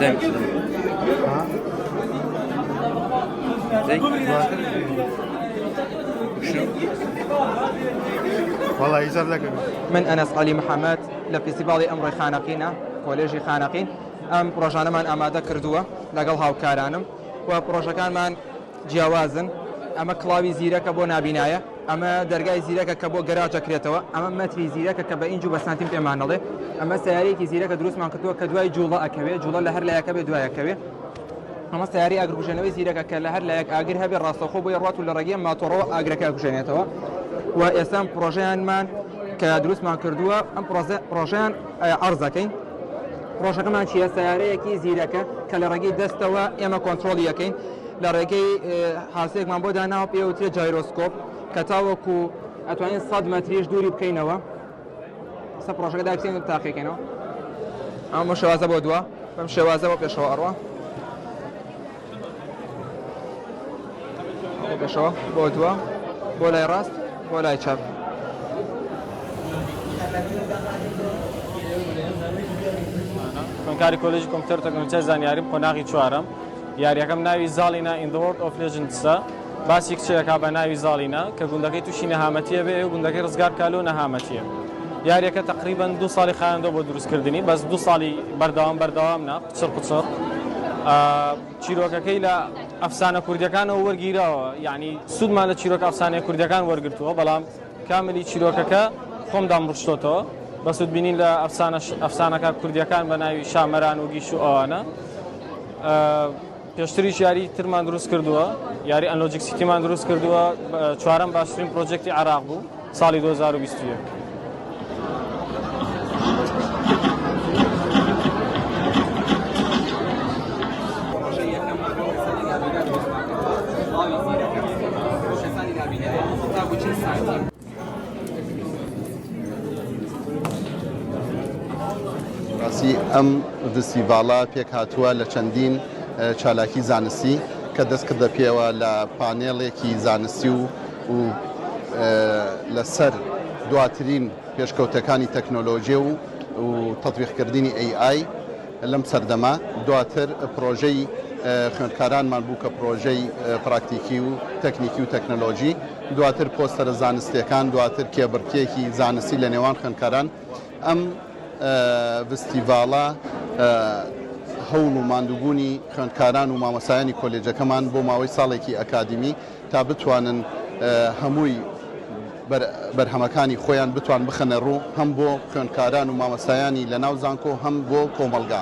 دايم زي شنو؟ والله يسر لك. من أنس علي محمد لفستیڤاڵی ئەمڕۆی خانەقینە کۆلێژی خانەقین ئەم پرۆژانەمان ئامادە کردووە لەگەڵ هاوکارانم و پرۆژەکانمان جیاوازن. ئەمە کڵاوی زیرەکە بۆ نابینایە، ئەمە دەرگای زیرەکە کە بۆ گەراجەکرێتەوە، ئەمە مەتری زیرەکە کە بە ئینج و بە سانتیم پێمانەڵێ، ئەمە سیارەیەکی زیرەکە دروستمان کردووە کە دوای جوڵە ئەکەوێت، جوڵە لە هەر لایەکە بێ دوایەکەوێ. ئەمە سیاری ئاگرکوژێنەوەی زیرەکە کە لە هەر لایەک ئاگر هەبێ ڕاستەوخۆ بۆی ڕات و لە ڕێگەی ماتۆڕەوە ئاگرەکە کوژێنێتەوە. و ئێستا پرۆژەیانمان کە دروستمان کردووە ئەم پرۆژەیان عەرزەکەین. پرۆژەکەمان چیە؟ سیارەیەکی زیرەکە کە لە ڕێگەی دەستەوە ئێمە کۆنتڕۆڵی یەکەین، لە ڕێگەی حاسەیەکمان بۆ داناوە پێوترێت جایرۆسکۆپ کە تاوەکو ئەتوانین 100 مەتریش دووری بکەینەوە. سە پرۆژەکە داکسین و تاقیکەینەوە. ئەمە شێوازە بۆ دووە، بەم شێوازە بۆ پێشەوە ئەڕوا بۆ پێشەوە بۆ دووە بۆ لای ڕاست بۆ لای چاپ. خوێندکاری کۆلێژی کۆمپیوتەر و تەکنۆلۆژیای زانیاری قۆناغی چوارەم. یاریەکەم ناوی زاڵینە in the world of legendsە. باسی کچێکا بە ناوی زاڵینە کە گوندەکەی تووشی نەهامەتیە بێ و گوندەکەی ڕزگار کالۆ نەهامەتیە. یاریەکە تقریبان 2 ساڵی خایاندۆ بۆ دروستکردنی، بەس 2 ساڵی بەردەوامنا قچڕ قچڕ. چیرۆکەکەی لە ئەفسانە کوردیەکانەوە وەرگیرەوە، یعنی سوودمان لە چیرۆک ئەفسانەی کوردیەکان وەرگرتووە، بەڵام کاملی چیرۆکەکە خۆمدام ڕشتۆتەوە بە سوودبینین لە ئەفسانەکە کوردیەکان بە ناوی شامەران و گیش و ئەوانە. پێشتریش یاری ترمان دروست کردووە، یاری ئەنلۆجیک سیتیمان دروست کردووە، چوارەم باشترین پرۆژێکتی عێراق بوو ساڵی 2021. ڕاستی ئەم فستیڤاڵە پێک هاتووە لە چەندین چالاکی زانستی کە دەست کردە پێوە لە پانێڵێکی زانستی و لەسەر دواترین پێشکەوتەکانی تەکنۆلۆژیە و تەطبیقکردنی AI لەم سەردەما. دواتر پرۆژەی خوێندکارانمان بوو کە پرۆژەی پراکتیکی و تەکنیکی و تەکنۆلۆژی، دواتر پۆستەرە زانستیەکان، دواتر کێبڕکێکی زانستی لە نێوان خوێندکاران. ئەم فستیڤاڵە هەوڵ و ماندووبوونی خوێندکاران و مامۆستایانی کۆلێجەکەمان بۆ ماوەی ساڵێکی ئەکادمی تا بتوانن هەمووی بەرهەمەکانی خۆیان بتوان بخەنە ڕوو، هەم بۆ خوێندکاران و مامۆستایانی لە ناو زانکۆ، هەم بۆ کۆمەڵگا.